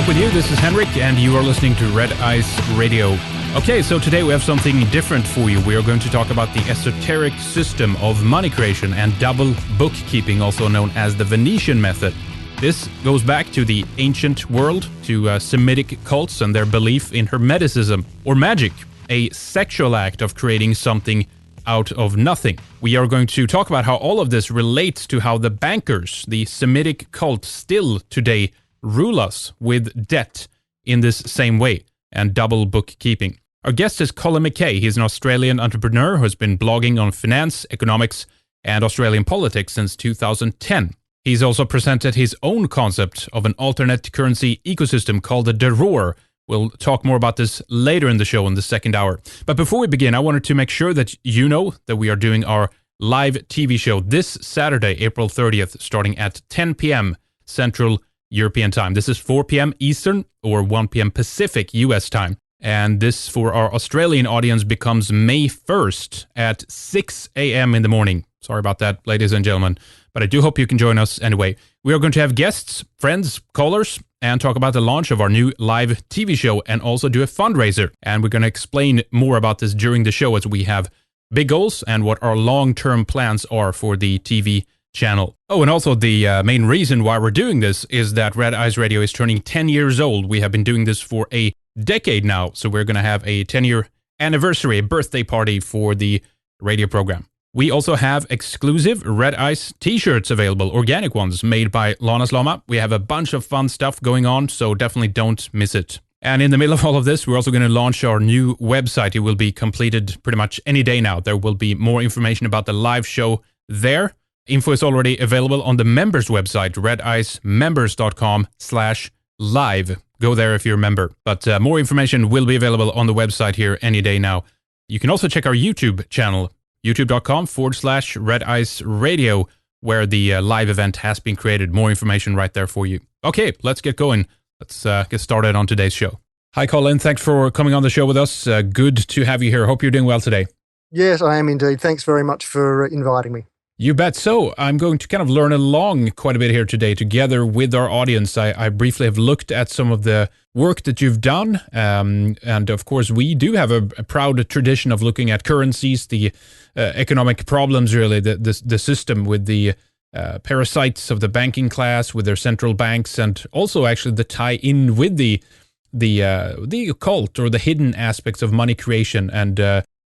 back with you. This is Henrik, and you are listening to Red Ice Radio. Okay, so today we have something different for you. We are going to talk about the esoteric system of money creation and double bookkeeping, also known as the Venetian method. This goes back to the ancient world, to Semitic cults and their belief in Hermeticism, or magic, a sexual act of creating something out of nothing. We are going to talk about how all of this relates to how the bankers, the Semitic cult, still today rule us with debt in this same way and double bookkeeping. Our guest is Colin McKay. He's an Australian entrepreneur who has been blogging on finance, economics, and Australian politics since 2010. He's also presented his own concept of an alternate currency ecosystem called the Deror. We'll talk more about this later in the show in the second hour. But before we begin, I wanted to make sure that you know that we are doing our live TV show this Saturday, April 30th, starting at 10 p.m. Central European time. This is 4 p.m. Eastern or 1 p.m. Pacific US time. And this for our Australian audience becomes May 1st at 6 a.m. in the morning. Sorry about that, ladies and gentlemen. But I do hope you can join us anyway. We are going to have guests, friends, callers, and talk about the launch of our new live TV show and also do a fundraiser. And we're going to explain more about this during the show as we have big goals and what our long-term plans are for the TV channel. Oh, and also the main reason why we're doing this is that Red Ice Radio is turning 10 years old. We have been doing this for a decade now, so we're going to have a 10-year anniversary, a birthday party for the radio program. We also have exclusive Red Ice t-shirts available, organic ones made by Lana Slama. We have a bunch of fun stuff going on, so definitely don't miss it. And in the middle of all of this, we're also going to launch our new website. It will be completed pretty much any day now. There will be more information about the live show there. Info is already available on the members website, redicemembers.com/live. Go there if you're a member. But more information will be available on the website here any day now. You can also check our YouTube channel, youtube.com/Red Ice Radio, where the live event has been created. More information right there for you. Okay, let's get going. Let's get started on today's show. Hi, Colin. Thanks for coming on the show with us. Good to have you here. Hope you're doing well today. Yes, I am indeed. Thanks very much for inviting me. You bet. So I'm going to kind of learn along quite a bit here today together with our audience. I briefly have looked at some of the work that you've done. And of course, we do have a proud tradition of looking at currencies, the economic problems, really, the system with the parasites of the banking class, with their central banks, and also actually the tie in with the occult or the hidden aspects of money creation and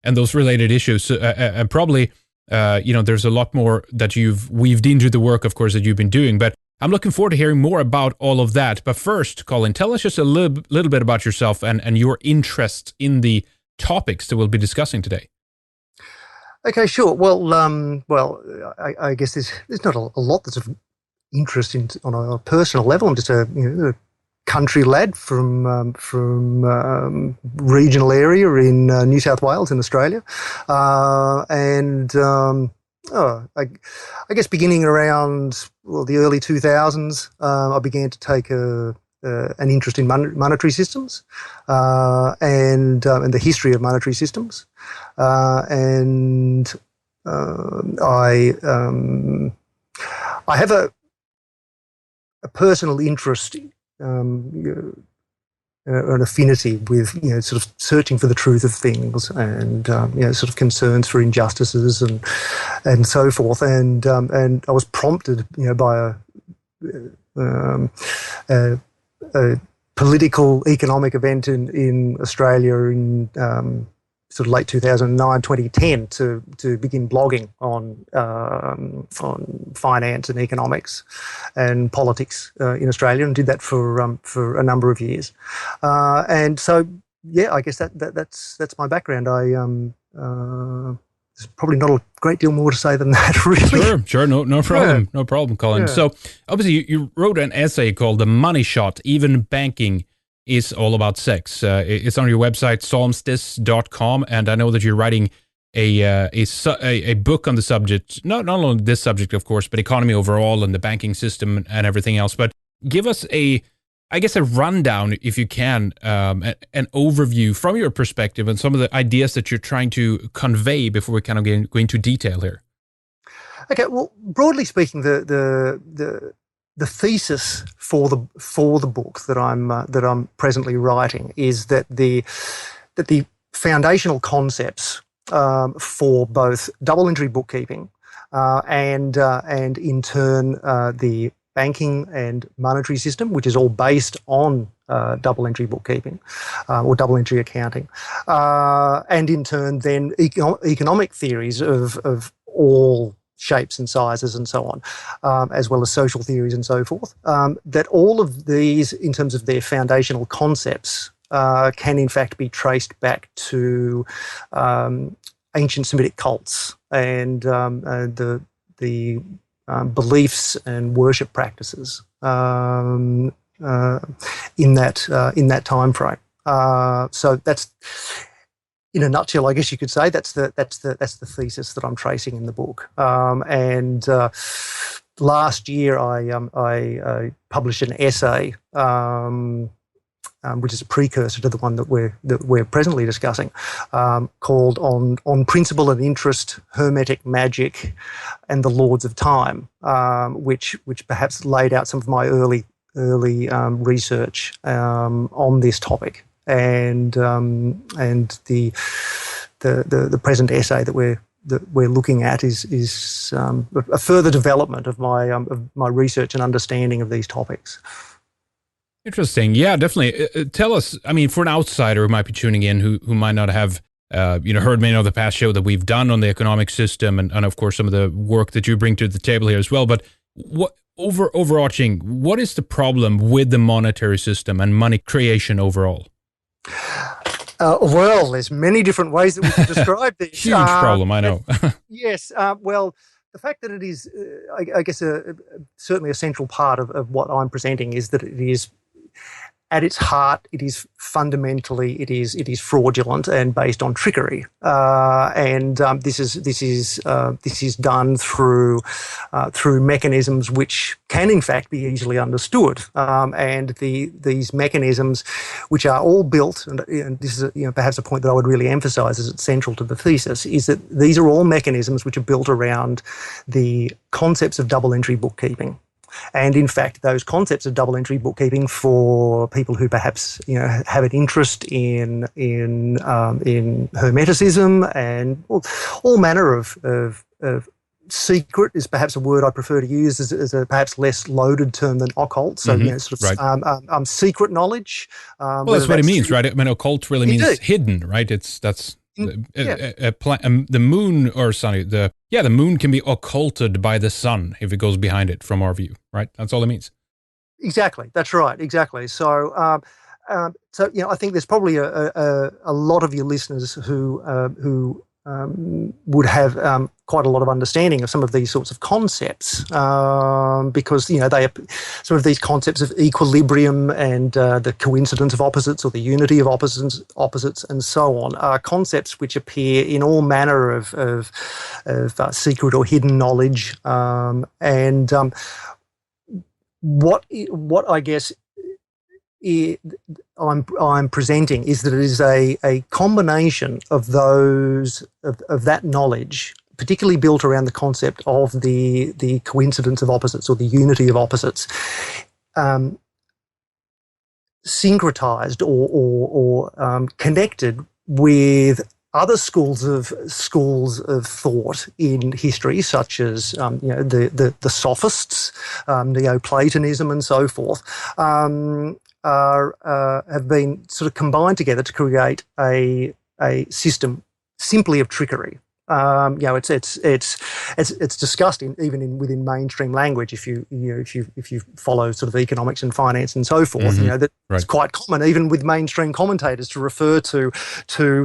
those related issues. And probably there's a lot more that you've weaved into the work, of course, that you've been doing. But I'm looking forward to hearing more about all of that. But first, Colin, tell us just a little bit about yourself and your interest in the topics that we'll be discussing today. Okay, sure. Well, I guess there's not a lot that's of interest on a personal level. I'm just a country lad from regional area in New South Wales in Australia, I guess beginning around the early 2000s, I began to take an interest in monetary systems and the history of monetary systems, I have a personal interest. An affinity with sort of searching for the truth of things and sort of concerns for injustices and so forth, and I was prompted by a political economic event in Australia in sort of late 2009, 2010 to begin blogging on finance and economics and politics in Australia, and did that for a number of years. And so, yeah, I guess that's my background. There's probably not a great deal more to say than that, really. Sure, no problem, no problem, Colin. Yeah. So obviously you wrote an essay called "The Money Shot: Even Banking is All About Sex." It's on your website, solmstis.com, and I know that you're writing a book on the subject, not only this subject, of course, but economy overall and the banking system and everything else. But give us a rundown, if you can, an overview from your perspective and some of the ideas that you're trying to convey before we kind of go into detail here. Okay, well, broadly speaking, the the thesis for the book that I'm presently writing is that the foundational concepts for both double entry bookkeeping and in turn the banking and monetary system, which is all based on double entry bookkeeping or double entry accounting, and in turn then economic theories of all shapes and sizes and so on, as well as social theories and so forth, that all of these, in terms of their foundational concepts, can in fact be traced back to ancient Semitic cults and the beliefs and worship practices in that time frame. So that's, in a nutshell, I guess you could say that's the thesis that I'm tracing in the book. And last year I published an essay, which is a precursor to the one that we're presently discussing, called "On Principle and Interest, Hermetic Magic, and the Lords of Time," which perhaps laid out some of my early research on this topic, and the present essay that we're looking at is a further development of my research and understanding of these topics. Interesting. Yeah, definitely. Tell us, I mean, for an outsider who might be tuning in, who might not have heard many of the past show that we've done on the economic system, and of course some of the work that you bring to the table here as well. But what overarching, what is the problem with the monetary system and money creation overall? Well, there's many different ways that we can describe this. Huge problem, I know. Yes. Well, the fact that it is, I guess, certainly a central part of what I'm presenting is that it is, at its heart, it is fundamentally, it is fraudulent and based on trickery, and this is done through mechanisms which can in fact be easily understood, and these mechanisms, which are all built, and this is perhaps a point that I would really emphasise as it's central to the thesis, is that these are all mechanisms which are built around the concepts of double entry bookkeeping. And in fact, those concepts of double entry bookkeeping, for people who perhaps have an interest in Hermeticism and all manner of secret is perhaps a word I prefer to use as a perhaps less loaded term than occult. So right. Secret knowledge. Well, that's what it means, right? I mean, occult really means hidden, right? The moon, or sorry, the moon can be occulted by the sun if it goes behind it from our view, right? That's all it means. Exactly. That's right. Exactly. So, I think there's probably a lot of your listeners who would have quite a lot of understanding of some of these sorts of concepts, because some of these concepts of equilibrium and the coincidence of opposites or the unity of opposites and so on are concepts which appear in all manner of secret or hidden knowledge, and what I guess I'm presenting is that it is a combination of that knowledge, particularly built around the concept of the coincidence of opposites or the unity of opposites, syncretized or connected with other schools of thought in history, such as the Sophists, Neoplatonism, and so forth. Have been sort of combined together to create a system simply of trickery. It's discussed within mainstream language. If you follow sort of economics and finance and so forth, that it's quite common even with mainstream commentators to refer to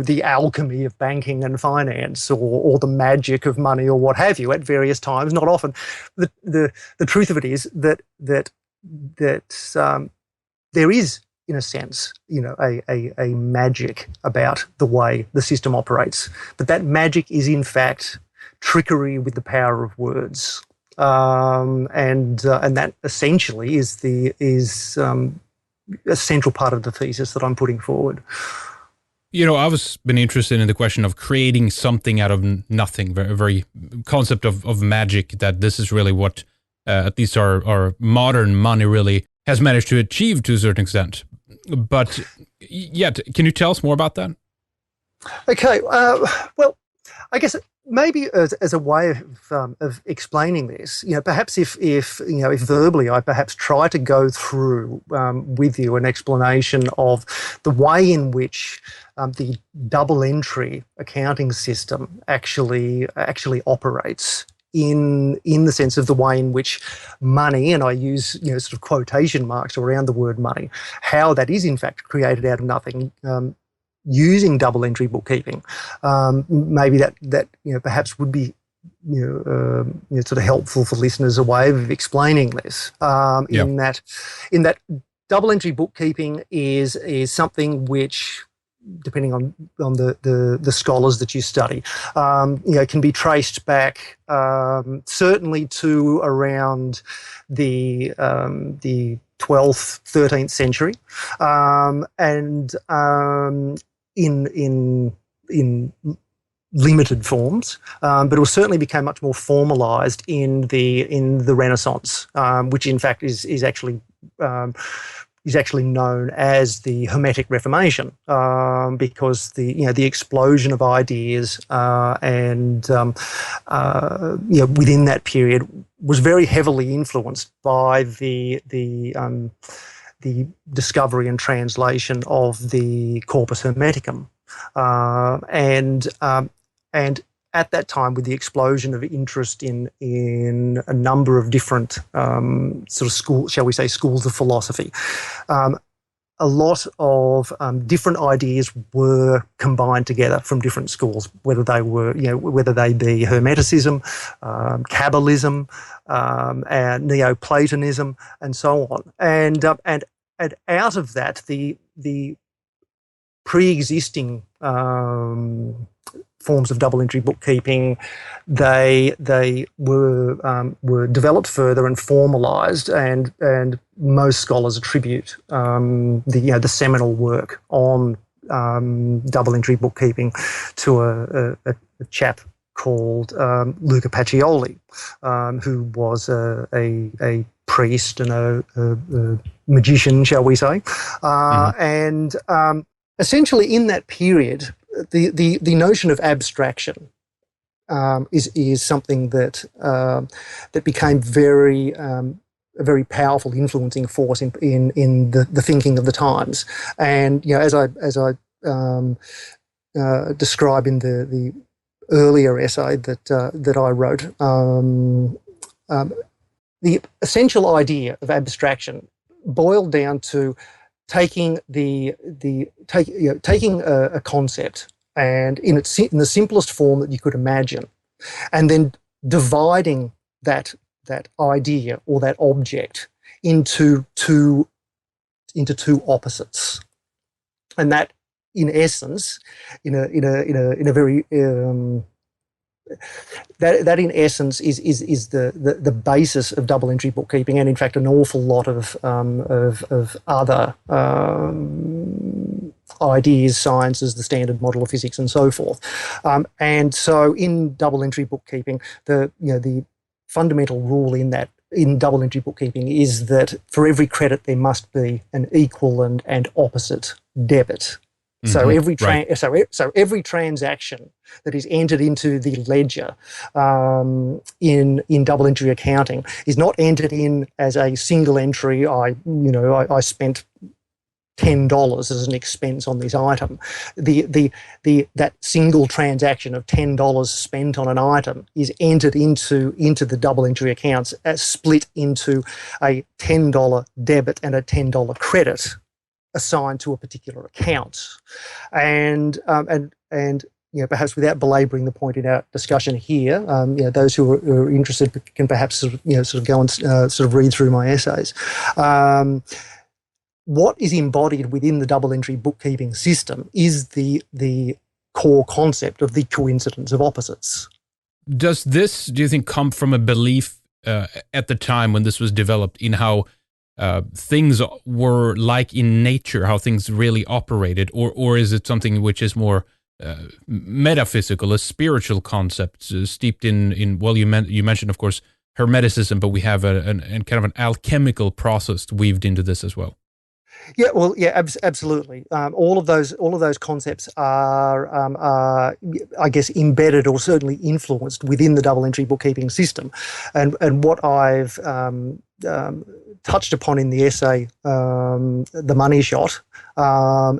the alchemy of banking and finance or the magic of money or what have you at various times. Not often. The truth of it is that there is, in a sense, a magic about the way the system operates, but that magic is in fact trickery with the power of words, and that essentially is a central part of the thesis that I'm putting forward. I've been interested in the question of creating something out of nothing, very, very concept of magic, that this is really what at least our modern money really has managed to achieve to a certain extent. But yet, can you tell us more about that? Okay, well, I guess maybe as a way of explaining this, perhaps if verbally I perhaps try to go through with you an explanation of the way in which the double entry accounting system actually operates. In the sense of the way in which money, and I use sort of quotation marks around the word money, how that is in fact created out of nothing, using double entry bookkeeping, maybe that perhaps would be sort of helpful for listeners, a way of explaining this. In that double entry bookkeeping is something which, depending on the scholars that you study, can be traced back certainly to around the 12th, 13th century, and in limited forms, but it certainly became much more formalised in the Renaissance, which in fact is actually known as the Hermetic Reformation, because the explosion of ideas and within that period was very heavily influenced by the discovery and translation of the Corpus Hermeticum, and at that time, with the explosion of interest in a number of different sort of schools of philosophy, a lot of different ideas were combined together from different schools, whether they be Hermeticism, Kabbalism, and Neoplatonism, and so on. And out of that, the pre-existing forms of double entry bookkeeping, they were developed further and formalised, and most scholars attribute the seminal work on double entry bookkeeping to a chap called Luca Pacioli, who was a priest and a magician, shall we say, and essentially in that period, the notion of abstraction is something that became a very powerful influencing force in the thinking of the times. And as I describe in the earlier essay that I wrote, the essential idea of abstraction boiled down to taking a concept and in the simplest form that you could imagine, and then dividing that idea or that object into two opposites, and that, in essence, in a very that in essence is the basis of double entry bookkeeping, and in fact an awful lot of other ideas, sciences, the standard model of physics, and so forth. And so in double entry bookkeeping, the fundamental rule in double entry bookkeeping is that for every credit there must be an equal and opposite debit. So every transaction that is entered into the ledger in double entry accounting is not entered in as a single entry. I spent $10 as an expense on this item. That single transaction of $10 spent on an item is entered into the double entry accounts as split into a $10 debit and a $10 credit assigned to a particular account. And perhaps without belabouring the point in our discussion here, those who are interested can perhaps sort of go and sort of read through my essays. What is embodied within the double entry bookkeeping system is the core concept of the coincidence of opposites. Does this, do you think, come from a belief at the time when this was developed in how things were like in nature, how things really operated, or is it something which is more metaphysical, a spiritual concept steeped in well, you mentioned, of course, Hermeticism, but we have a kind of an alchemical process weaved into this as well. Yeah, well, yeah, absolutely. All of those concepts are, I guess, embedded or certainly influenced within the double entry bookkeeping system, and what I've touched upon in the essay, "The Money Shot,"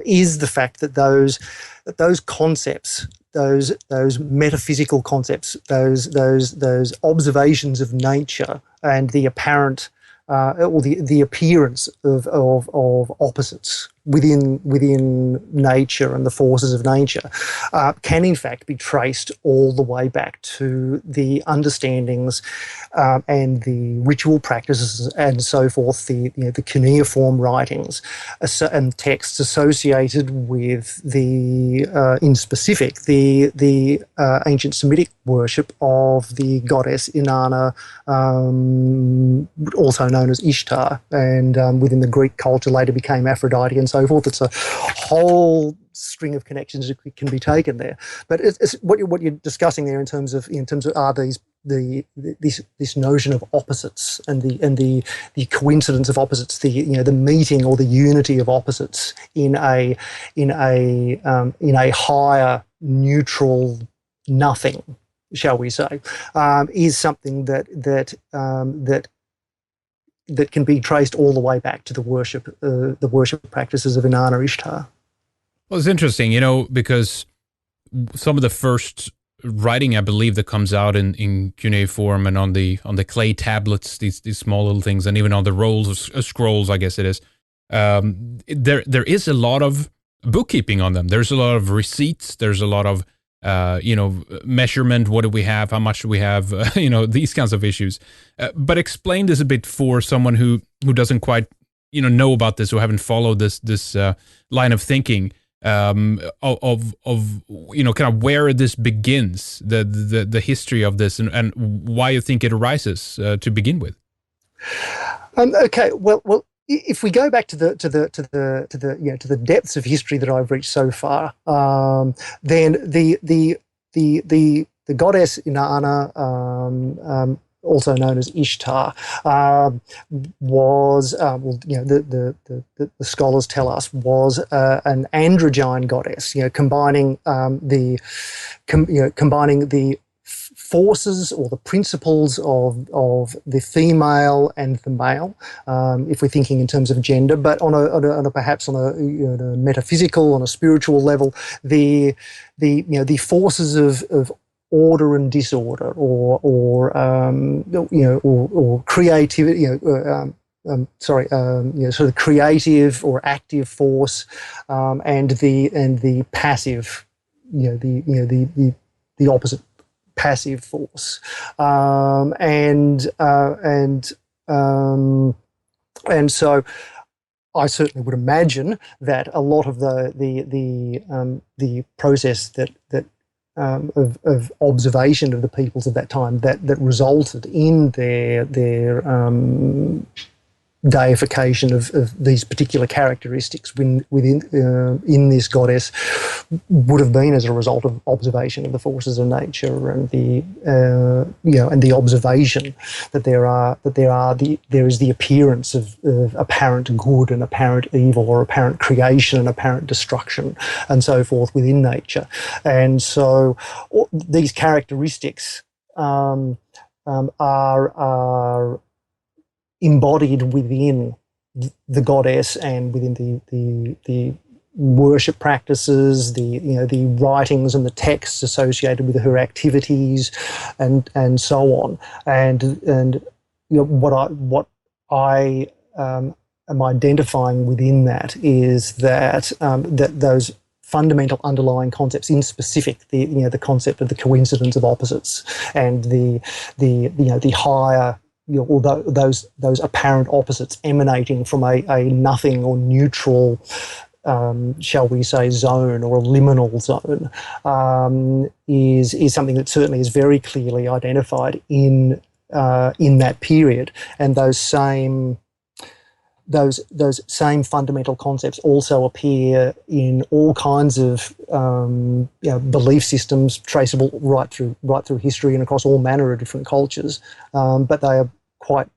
is the fact that those concepts, those metaphysical concepts, those observations of nature and the apparent or the appearance of opposites within nature and the forces of nature can in fact be traced all the way back to the understandings and the ritual practices and so forth, the cuneiform writings and texts associated with in specific the ancient Semitic worship of the goddess Inanna, also known as Ishtar, and within the Greek culture later became Aphrodite and so forth. It's a whole string of connections that can be taken there. But it's what you're discussing there in terms of are these this notion of opposites and the coincidence of opposites, the meeting or the unity of opposites in a higher neutral nothing, shall we say, is something that can be traced all the way back to the worship practices of Inanna Ishtar. Well, it's interesting, because some of the first writing, I believe, that comes out in cuneiform and on the clay tablets, these small little things, and even on the rolls of scrolls, I guess it is. There is a lot of bookkeeping on them. There's a lot of receipts. There's a lot of measurement. What do we have? How much do we have? These kinds of issues. But explain this a bit for someone who doesn't quite know about this or haven't followed this line of thinking. Of kind of where this begins, the history of this, and why you think it arises to begin with. Okay, well, if we go back to the depths of history that I've reached so far, then the goddess Inanna, also known as Ishtar, was the scholars tell us was an androgyne goddess, combining the forces or the principles of the female and the male, if we're thinking in terms of gender, but on a perhaps on a metaphysical, on a spiritual level, the forces of order and disorder, or creativity, sort of creative or active force, and the passive, the opposite, passive force, and so I certainly would imagine that a lot of the process that of observation of the peoples of that time that resulted in their deification of these particular characteristics within in this goddess would have been as a result of observation of the forces of nature and the observation that there is the appearance of apparent good and apparent evil, or apparent creation and apparent destruction, and so forth within nature. And so these characteristics are embodied within the goddess and within the worship practices, the writings and the texts associated with her activities, and so on. And what I am identifying within that is that that those fundamental underlying concepts, in specific the concept of the coincidence of opposites and the higher, although those apparent opposites emanating from a nothing or neutral, shall we say, zone or a liminal zone, is something that certainly is very clearly identified in that period. And those same those same fundamental concepts also appear in all kinds of belief systems traceable right through history and across all manner of different cultures. But they are quite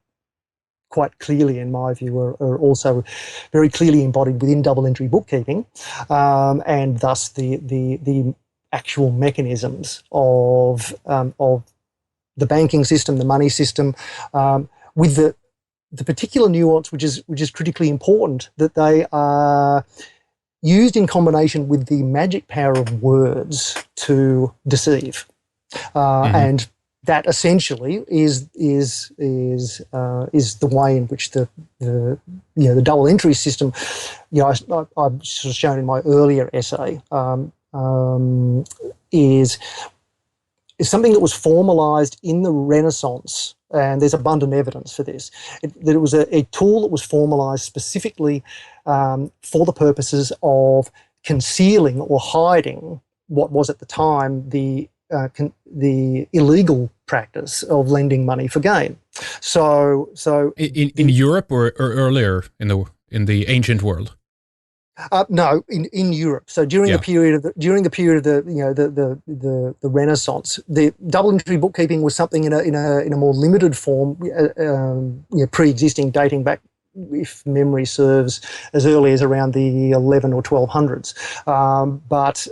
clearly, in my view, are also very clearly embodied within double entry bookkeeping, and thus the actual mechanisms of the banking system, the money system, with the particular nuance, which is critically important, that they are used in combination with the magic power of words to deceive, and that essentially is the way in which the double entry system, I've sort of shown in my earlier essay, is something that was formalised in the Renaissance, and there's abundant evidence for this, that it was a tool that was formalised specifically for the purposes of concealing or hiding what was at the time the illegal practice of lending money for gain. So in Europe or earlier in the ancient world. No, in Europe. So during the period of the Renaissance, the double entry bookkeeping was something in a more limited form, pre-existing, dating back, if memory serves, as early as around the 11 or 1200s. But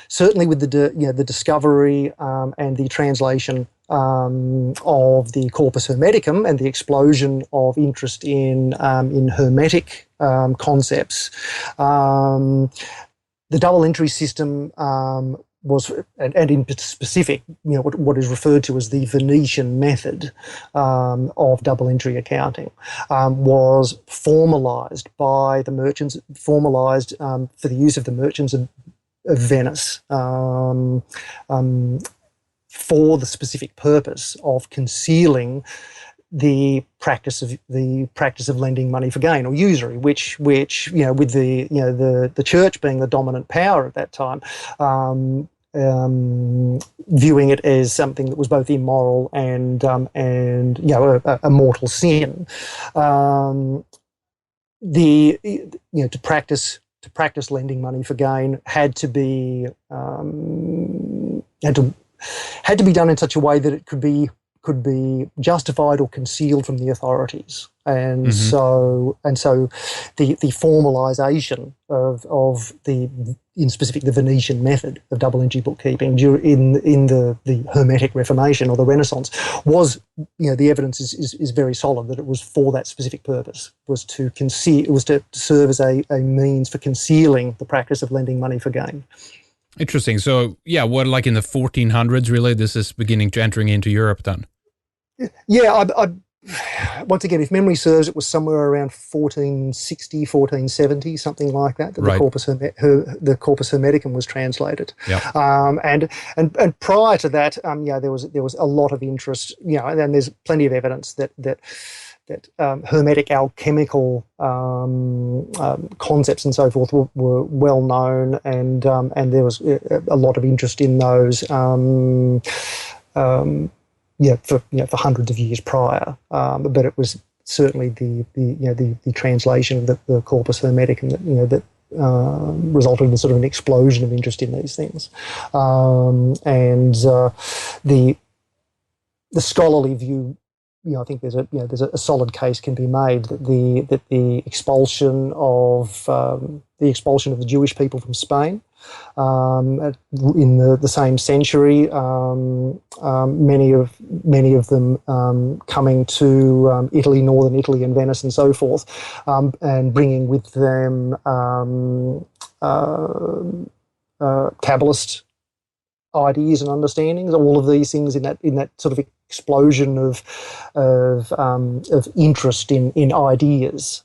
certainly with the discovery and the translation of the Corpus Hermeticum and the explosion of interest in Hermetic concepts, the double entry system was, and in specific, what is referred to as the Venetian method of double entry accounting, was formalised by the merchants, formalised for the use of the merchants of Venice, for the specific purpose of concealing the practice of lending money for gain, or usury, which with the church being the dominant power at that time, viewing it as something that was both immoral and a mortal sin. To practice lending money for gain had to be done in such a way that it could be justified or concealed from the authorities, and so the formalisation of in specific the Venetian method of double entry bookkeeping in the Hermetic Reformation or the Renaissance was, the evidence is very solid that it was for that specific purpose, was to serve as a means for concealing the practice of lending money for gain. Interesting. So, what, like in the 1400s, really, this is beginning to entering into Europe then? Yeah, once again, if memory serves, it was somewhere around 1460, 1470, something like that, right. The Corpus Hermeticum was translated. Yep. And prior to that, there was a lot of interest, and there's plenty of evidence that Hermetic alchemical concepts and so forth were well known, and there was a lot of interest in those. For hundreds of years prior, but it was certainly the translation of the Corpus Hermeticum that resulted in sort of an explosion of interest in these things, and the scholarly view. I think there's a solid case can be made that the expulsion of the Jewish people from Spain in the same century, many of them coming to Italy, northern Italy, and Venice, and so forth, and bringing with them Kabbalist ideas and understandings. All of these things in that sort of explosion of interest in ideas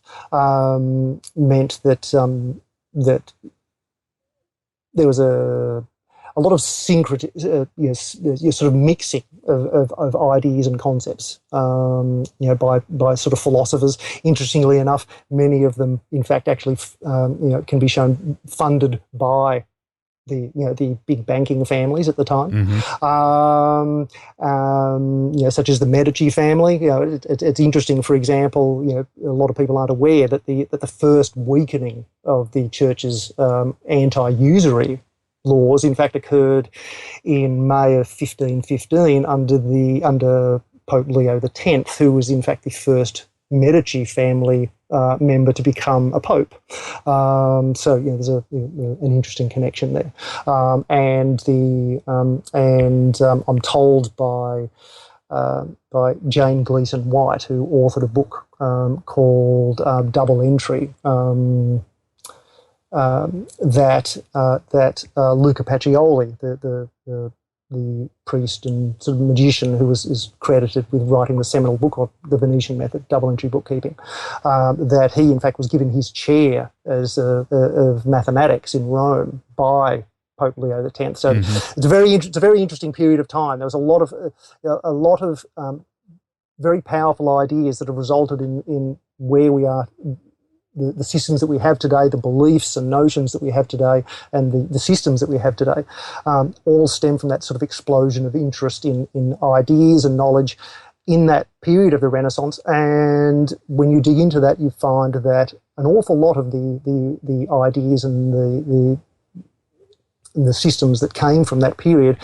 meant that there was a lot of sort of mixing of ideas and concepts, by sort of philosophers. Interestingly enough, many of them, in fact, actually, can be shown funded by the big banking families at the time, such as the Medici family. It's interesting. For example, a lot of people aren't aware that the first weakening of the church's anti-usury laws, in fact, occurred in May of 1515 under Pope Leo X, who was in fact the first Medici family member to become a pope. So there's an interesting connection there. I'm told by Jane Gleason White, who authored a book called Double Entry, that Luca Pacioli, the priest and sort of magician who is credited with writing the seminal book of the Venetian method, double entry bookkeeping, that he in fact was given his chair of mathematics in Rome by Pope Leo X. So it's a very interesting period of time. There was a lot of very powerful ideas that have resulted in where we are. The systems that we have today, the beliefs and notions that we have today, and the systems that we have today, all stem from that sort of explosion of interest in ideas and knowledge in that period of the Renaissance. And when you dig into that, you find that an awful lot of the ideas and the systems that came from that period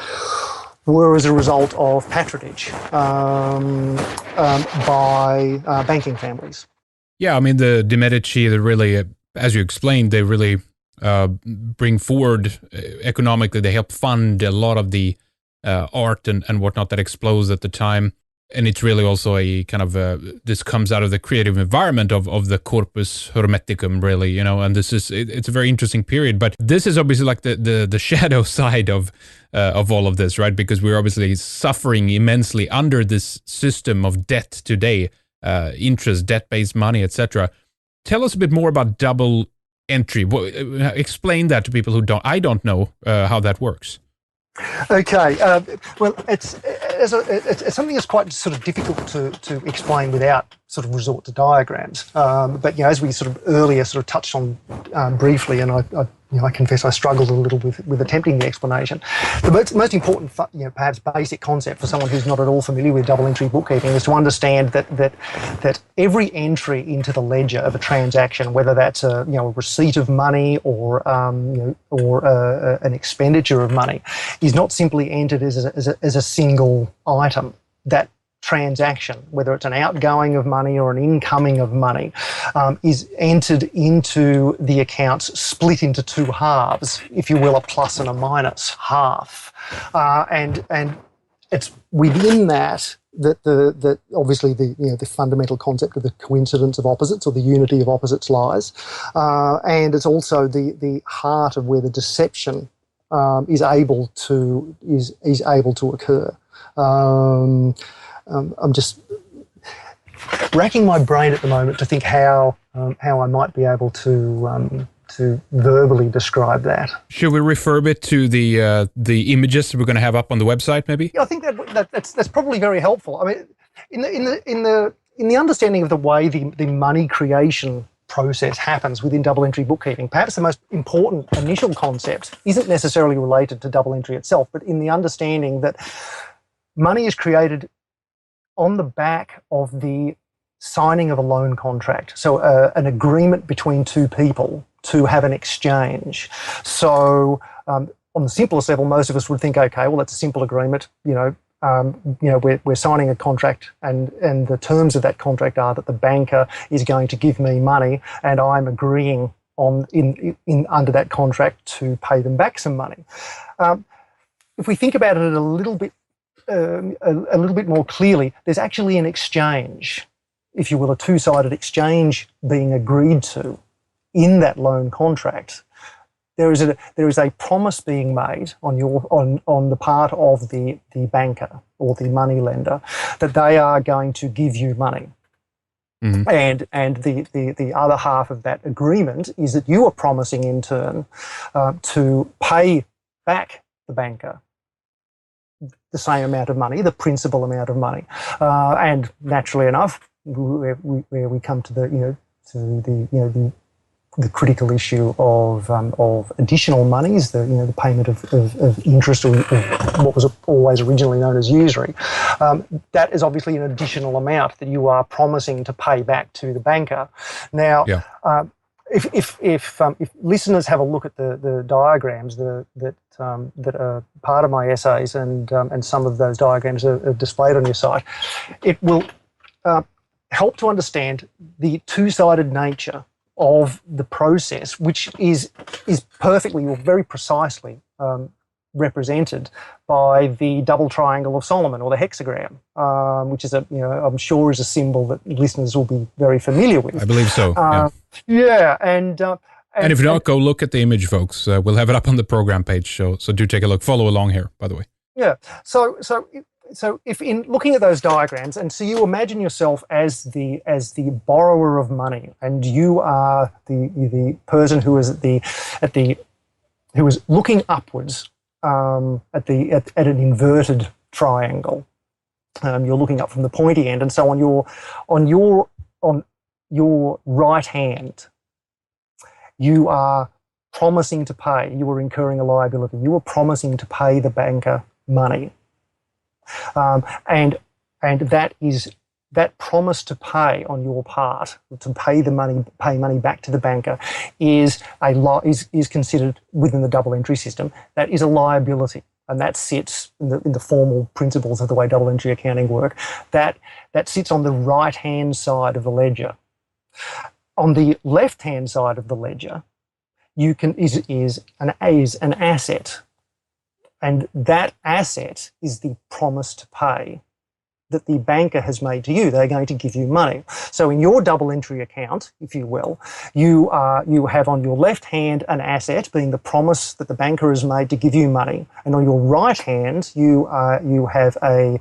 were as a result of patronage by banking families. Yeah, I mean, the Medici, they really, as you explained, they really bring forward economically, they help fund a lot of the art and whatnot that explodes at the time. And it's really also a kind of, this comes out of the creative environment of the corpus hermeticum, really, and it's a very interesting period. But this is obviously like the shadow side of all of this, right? Because we're obviously suffering immensely under this system of debt today. Interest, debt-based money, etc. Tell us a bit more about double entry. Explain that to people who don't know how that works. Okay. Well, it's something that's quite sort of difficult to explain without sort of resort to diagrams. But as we sort of earlier sort of touched on briefly, and I confess I struggled a little with attempting the explanation. The most important, perhaps basic concept for someone who's not at all familiar with double entry bookkeeping is to understand that every entry into the ledger of a transaction, whether that's a receipt of money or an expenditure of money, is not simply entered as a single item. That transaction, whether it's an outgoing of money or an incoming of money, is entered into the accounts, split into two halves, if you will, a plus and a minus half, and it's within that obviously the fundamental concept of the coincidence of opposites or the unity of opposites lies, and it's also the heart of where the deception is able to occur. I'm just racking my brain at the moment to think how I might be able to verbally describe that. Should we refer a bit to the images we're going to have up on the website, maybe? Yeah, I think that's probably very helpful. I mean, in the understanding of the way the money creation process happens within double entry bookkeeping, perhaps the most important initial concept isn't necessarily related to double entry itself, but in the understanding that money is created on the back of the signing of a loan contract. So an agreement between two people to have an exchange. So on the simplest level, most of us would think, okay, well, that's a simple agreement. We're signing a contract, and the terms of that contract are that the banker is going to give me money, and I'm agreeing under that contract to pay them back some money. If we think about it a little bit more clearly, there's actually an exchange, if you will, a two-sided exchange being agreed to in that loan contract. There is a promise being made on the part of the banker or the money lender that they are going to give you money. Mm-hmm. And the other half of that agreement is that you are promising in turn to pay back the banker the same amount of money, the principal amount of money, and naturally enough, where we come to the the critical issue of additional monies, the payment of interest or what was always originally known as usury. That is obviously an additional amount that you are promising to pay back to the banker. Now, if listeners have a look at the diagrams that are part of my essays, and some of those diagrams are displayed on your site, it will help to understand the two-sided nature of the process, which is perfectly or very precisely represented by the double triangle of Solomon, or the hexagram, which is I'm sure is a symbol that listeners will be very familiar with. I believe so. And if not, go look at the image, folks. We'll have it up on the program page, so do take a look. Follow along here, by the way. Yeah. So if in looking at those diagrams, and so you imagine yourself as the borrower of money, and you are the person who is who is looking upwards at an inverted triangle. You're looking up from the pointy end, and so on your right hand, you are promising to pay. You are incurring a liability. You are promising to pay the banker money. And that promise to pay on your part, to pay money back to the banker, is considered within the double entry system. That is a liability, and that sits in the formal principles of the way double entry accounting work. That sits on the right hand side of the ledger. On the left hand side of the ledger, is an asset. And that asset is the promise to pay that the banker has made to you. They're going to give you money. So in your double entry account, if you will, you have on your left hand an asset, being the promise that the banker has made to give you money, and on your right hand you have a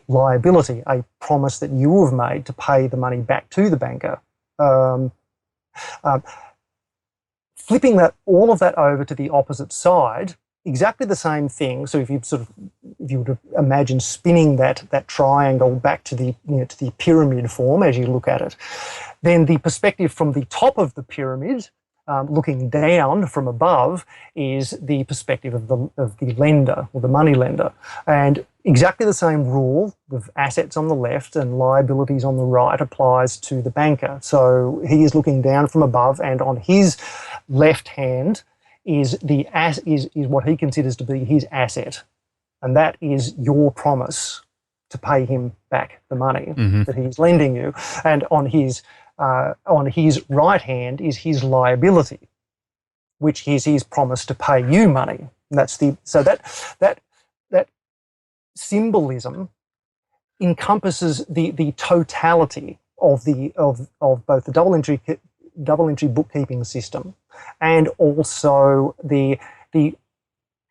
liability, a promise that you have made to pay the money back to the banker. Flipping all of that over to the opposite side. Exactly the same thing. So if you were to imagine spinning that triangle back to the pyramid form as you look at it, then the perspective from the top of the pyramid, looking down from above, is the perspective of the lender, or the money lender. And exactly the same rule of assets on the left and liabilities on the right applies to the banker. So he is looking down from above, and on his left hand is what he considers to be his asset, and that is your promise to pay him back the money that he's lending you. And on his right hand is his liability, which is his promise to pay you money. And that symbolism encompasses the totality of both the double entry bookkeeping system, and also the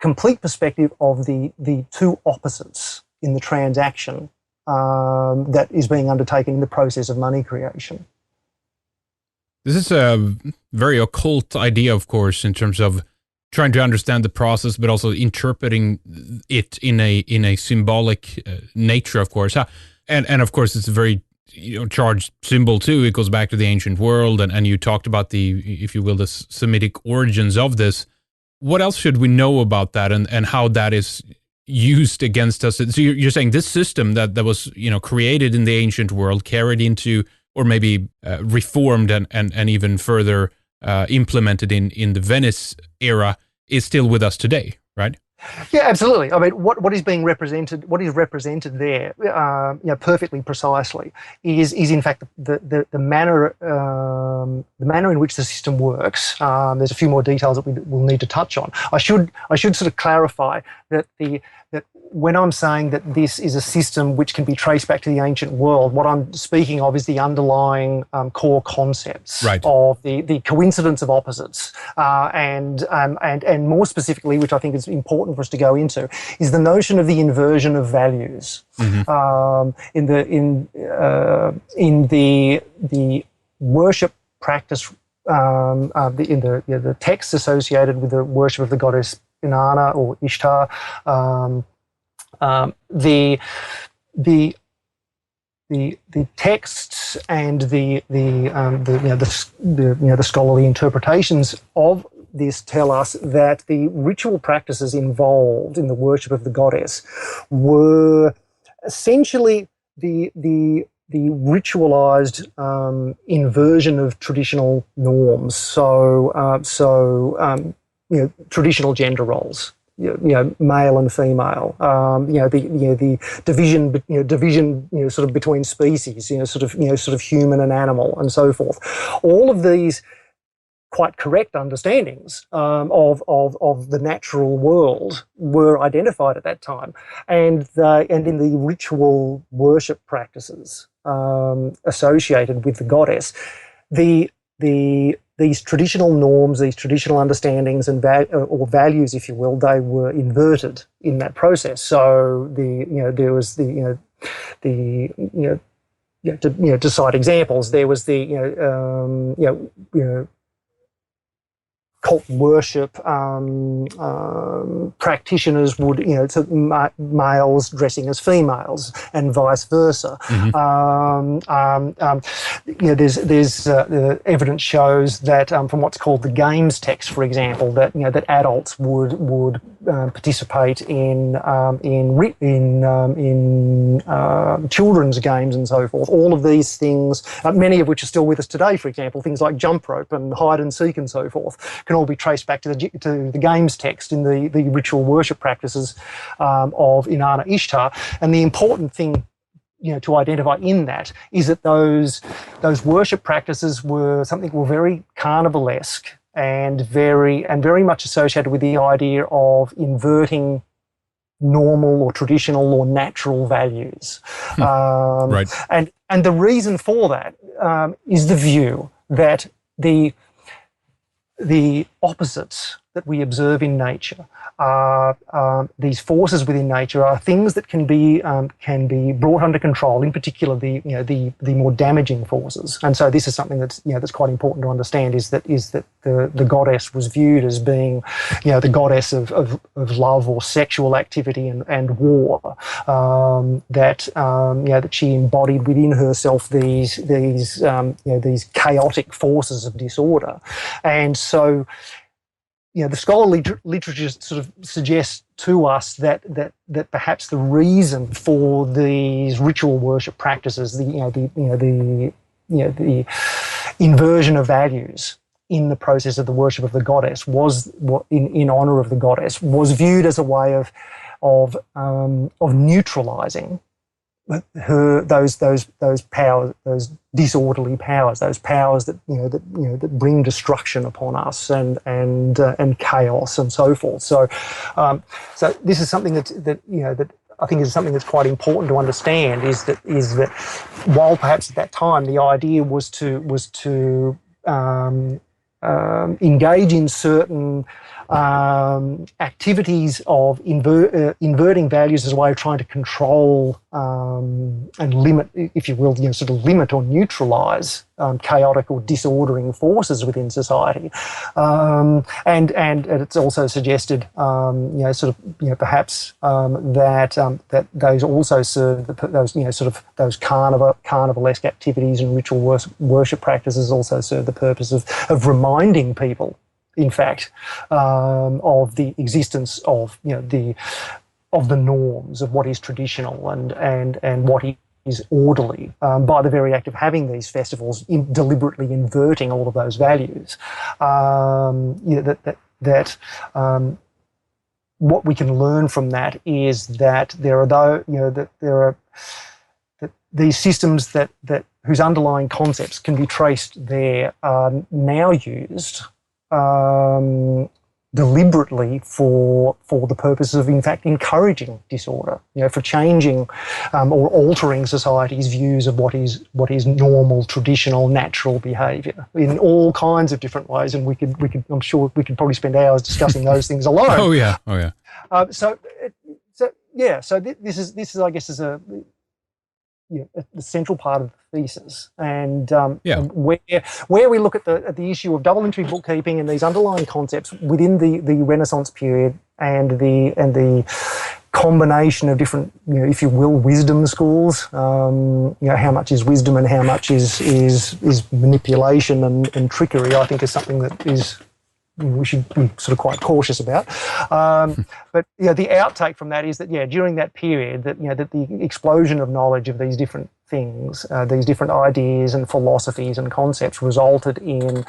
complete perspective of the two opposites in the transaction that is being undertaken in the process of money creation. This is a very occult idea, of course, in terms of trying to understand the process, but also interpreting it in a symbolic nature, of course. And of course, it's a very charged symbol too. It goes back to the ancient world, and you talked about if you will, the Semitic origins of this. What else should we know about that, and how that is used against us? So you're saying this system that was created in the ancient world, carried into, or maybe reformed and even further implemented in the Venice era, is still with us today, right? Yeah, absolutely. I mean, what is being represented, what is represented there, perfectly precisely, is in fact the manner in which the system works. There's a few more details that we will need to touch on. I should sort of clarify that when I'm saying that this is a system which can be traced back to the ancient world, what I'm speaking of is the underlying core concepts of the coincidence of opposites, and more specifically, which I think is important for us to go into, is the notion of the inversion of values. In the worship practice, in the texts associated with the worship of the goddess Inanna or Ishtar. The the texts and the scholarly interpretations of this tell us that the ritual practices involved in the worship of the goddess were essentially the ritualized inversion of traditional norms. Traditional gender roles. Male and female. The division sort of between species. Sort of human and animal, and so forth. All of these quite correct understandings of the natural world were identified at that time, and in the ritual worship practices associated with the goddess, these traditional norms, these traditional understandings and or values, if you will, they were inverted in that process. So there was to cite examples, there was cult worship, practitioners would, males dressing as females and vice versa. There's evidence shows that from what's called the games text, for example, that that adults would participate in children's games and so forth. All of these things, many of which are still with us today, for example, things like jump rope and hide and seek and so forth, can all be traced back to the games text in the ritual worship practices of Inanna Ishtar. And the important thing to identify in that is that those worship practices were very carnivalesque and very much associated with the idea of inverting normal or traditional or natural values. Right. And the reason for that is the view that the opposites that we observe in nature are these forces within nature are things that can be brought under control. In particular, the more damaging forces. And so this is something that's that's quite important to understand. Is that the goddess was viewed as being the goddess of love or sexual activity and war. That she embodied within herself these chaotic forces of disorder, and so. The scholarly literature sort of suggests to us that perhaps the reason for these ritual worship practices, the inversion of values in the process of the worship of the goddess was in honor of the goddess, was viewed as a way of neutralizing those powers, those disorderly powers, those powers that bring destruction upon us and chaos and so forth. So this is something that I think is something that's quite important to understand. Is that while perhaps at that time the idea was to engage in certain activities of inverting values as a way of trying to control and limit, if you will, sort of limit or neutralize chaotic or disordering forces within society, and it's also suggested, perhaps that those also serve those carnivalesque activities and ritual worship practices also serve the purpose of reminding people, in fact, of the existence of the norms of what is traditional and what is orderly, by the very act of having these festivals, deliberately inverting all of those values. What we can learn from that is that there are these systems that whose underlying concepts can be traced there are now used deliberately for the purpose of, in fact, encouraging disorder, for changing or altering society's views of what is normal, traditional, natural behaviour in all kinds of different ways. And we could I'm sure we could probably spend hours discussing those things alone. Oh yeah. So this is I guess is the central part of the thesis, and where we look at the issue of double entry bookkeeping and these underlying concepts within the Renaissance period and the combination of different, if you will, wisdom schools. How much is wisdom and how much is manipulation and trickery, I think is something that is we should be sort of quite cautious about. But the outtake from that is that during that period that that the explosion of knowledge of these different things, these different ideas and philosophies and concepts resulted in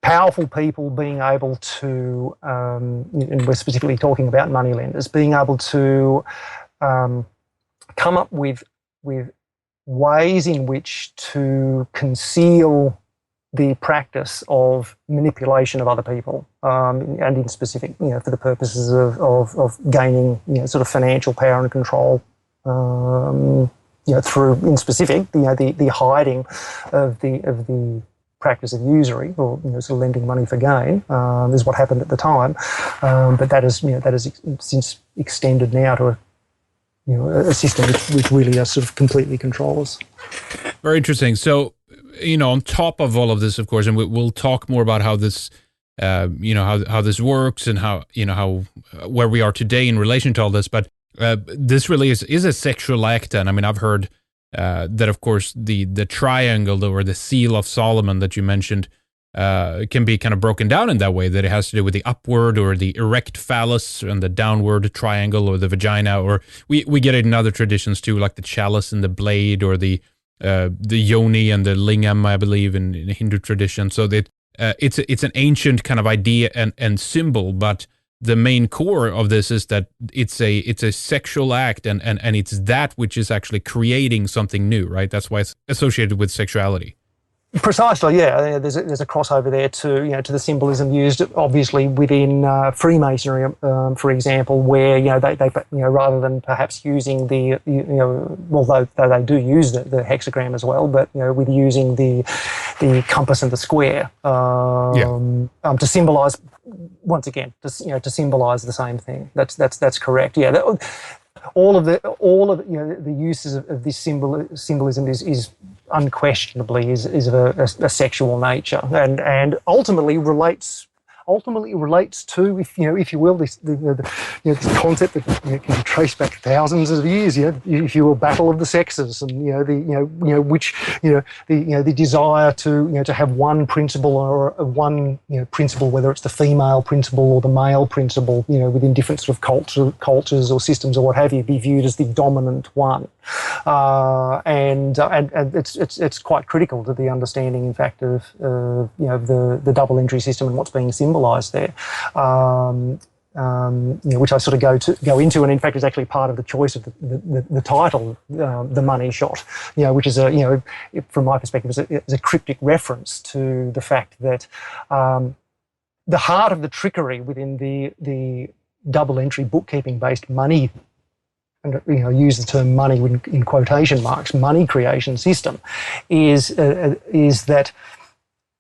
powerful people being able to, and we're specifically talking about moneylenders, being able to come up with ways in which to conceal the practice of manipulation of other people, and in specific, for the purposes of gaining, sort of financial power and control, through, in specific, the hiding of the practice of usury, or sort of lending money for gain, is what happened at the time. But that is since extended now to a system which really sort of completely controls. Very interesting. So, on top of all of this, of course, and we'll talk more about how this, how this works and how where we are today in relation to all this. But this really is a sexual act, and I mean, I've heard that, of course, the triangle or the seal of Solomon that you mentioned can be kind of broken down in that way, that it has to do with the upward or the erect phallus and the downward triangle or the vagina, or we get it in other traditions too, like the chalice and the blade, or the yoni and the lingam, I believe, in Hindu tradition. So that it's an ancient kind of idea and symbol, but the main core of this is that it's a sexual act, and it's that which is actually creating something new, right? That's why it's associated with sexuality. Precisely, yeah. There's a crossover there to the symbolism used, obviously, within Freemasonry, for example, where they rather than perhaps using the although they do use the hexagram as well, but with using the compass and the square to symbolise, once again, to symbolise the same thing. That's correct. Yeah. All of the uses of this symbolism is unquestionably is of a sexual nature, and ultimately relates to, if you will, this concept that can be traced back thousands of years. If you will, battle of the sexes, and the desire to have one principle, or one principle, whether it's the female principle or the male principle, within different sort of cultures or systems or what have you, be viewed as the dominant one, and it's quite critical to the understanding, in fact, of the double entry system and what's being symbolised there, which I sort of go into, and in fact is actually part of the choice of the title, The Money Shot, which is from my perspective, is a cryptic reference to the fact that the heart of the trickery within the double entry bookkeeping based money, and use the term money in quotation marks, money creation system, is that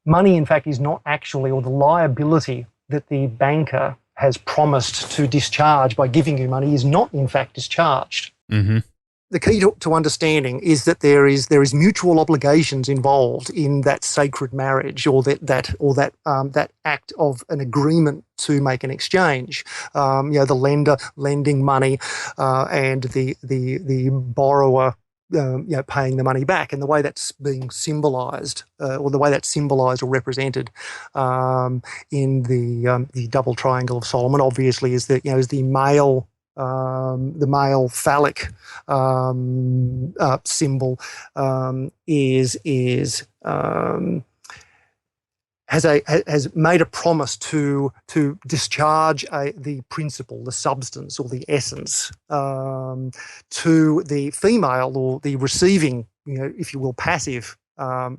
money, in fact, is not actually, or the liability that the banker has promised to discharge by giving you money is not, in fact, discharged. Mm-hmm. The key to understanding is that there is mutual obligations involved in that sacred marriage, or that act of an agreement to make an exchange. The lender lending money, and the borrower paying the money back, and the way that's being symbolised, or the way that's symbolised or represented in the double triangle of Solomon, obviously, is that is the male phallic symbol has made a promise to discharge the principle, the substance, or the essence to the female, or the receiving, if you will, passive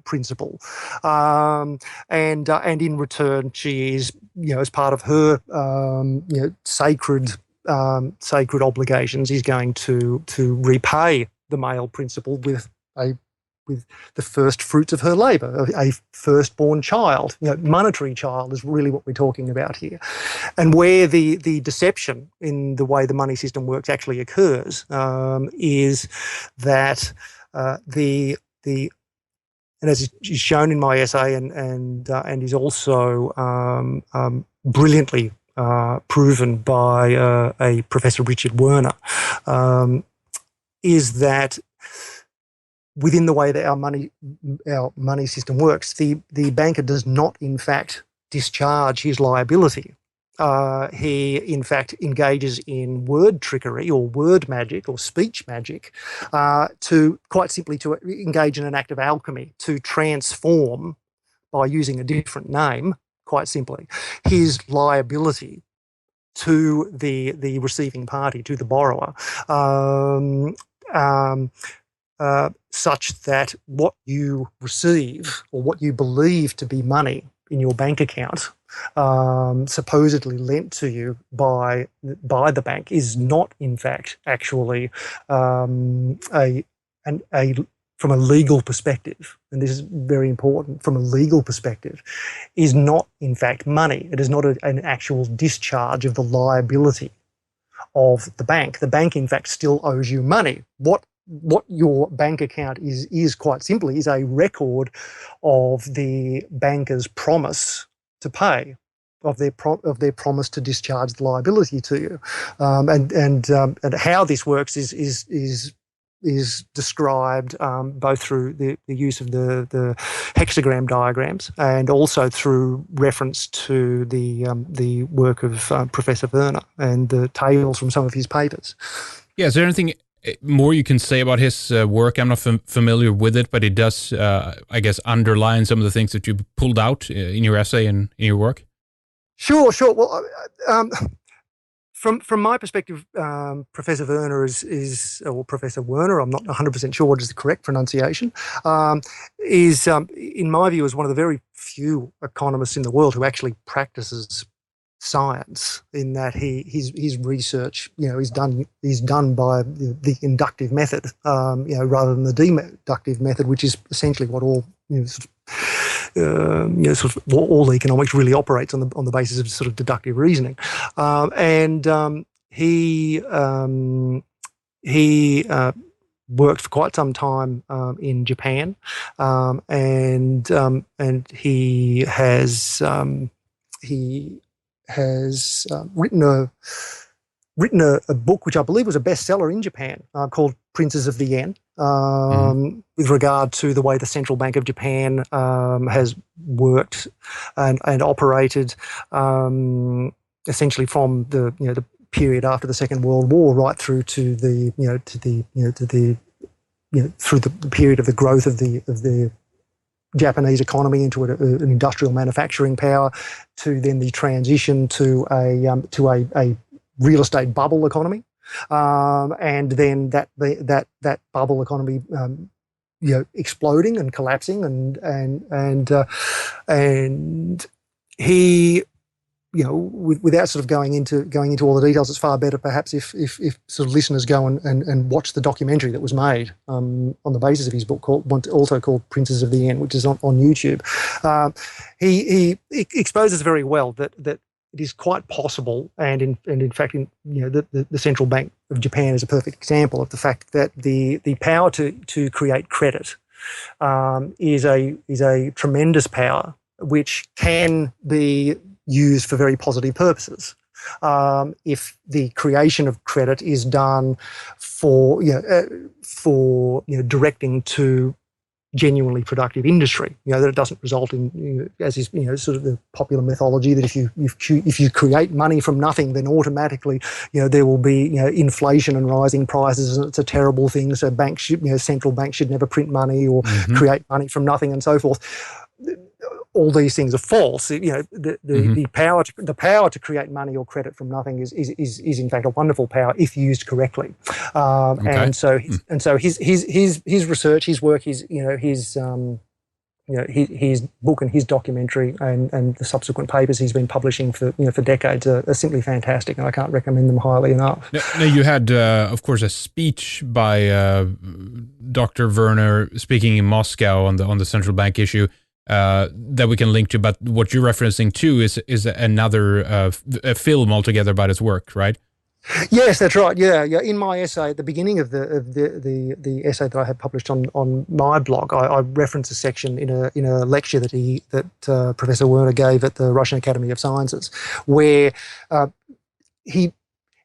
principle, and in return, she is, as part of her sacred obligations, is going to repay the male principle with the first fruits of her labour, a firstborn child. Monetary child is really what we're talking about here. And where the deception in the way the money system works actually occurs, is that and as is shown in my essay, and is also brilliantly proven by a Professor Richard Werner, is that within the way that our money system works, the banker does not, in fact, discharge his liability. He, in fact, engages in word trickery or word magic or speech magic to quite simply to engage in an act of alchemy, to transform, by using a different name, quite simply, his liability to the receiving party, to the borrower, such that what you receive or what you believe to be money in your bank account, supposedly lent to you by the bank, is not, in fact, actually from a legal perspective, and this is very important, from a legal perspective, is not, in fact, money. It is not an actual discharge of the liability of the bank. The bank, in fact, still owes you money. What your bank account is quite simply is a record of the banker's promise to pay, of their promise to discharge the liability to you, and how this works is described both through the use of the hexagram diagrams and also through reference to the work of Professor Werner and the tables from some of his papers. Yeah, is there anything more you can say about his work? I'm not familiar with it, but it does, I guess, underline some of the things that you pulled out in your essay and in your work. Sure. Well, from my perspective, Professor Werner or Professor Werner, I'm not 100% sure what is the correct pronunciation, is, in my view, is one of the very few economists in the world who actually practices science, in that his research, is done by the inductive method, rather than the deductive method, which is essentially what all all economics really operates on the basis of sort of deductive reasoning, he worked for quite some time in Japan, and he has written a book which I believe was a bestseller in Japan, called Princes of the Yen, with regard to the way the Central Bank of Japan has worked and operated, essentially from the period after the Second World War right through to through the period of the growth of the Japanese economy into an industrial manufacturing power, to then the transition to a real estate bubble economy, and then that bubble economy exploding and collapsing, and he, without sort of going into all the details, it's far better perhaps if sort of listeners go and watch the documentary that was made on the basis of his book, also called Princes of the Yen, which is on YouTube. He exposes very well that it is quite possible, and in fact, the Central Bank of Japan is a perfect example of the fact that the power to create credit is a tremendous power which can be used for very positive purposes. If the creation of credit is done for directing to genuinely productive industry, that it doesn't result in, as is sort of the popular mythology, that if you create money from nothing, then automatically there will be inflation and rising prices, and it's a terrible thing. So central banks should never print money or create money from nothing, and so forth. All these things are false. The power to create money or credit from nothing is in fact a wonderful power if used correctly. And so his research, his work, his book and his documentary and the subsequent papers he's been publishing for decades are simply fantastic, and I can't recommend them highly enough. Now you had, of course, a speech by Dr. Werner speaking in Moscow on the central bank issue. That we can link to, but what you're referencing to is another a film altogether about his work, right? Yes, that's right. Yeah, yeah. In my essay at the beginning of the essay that I had published on my blog, I reference a section in a lecture that Professor Werner gave at the Russian Academy of Sciences, where he,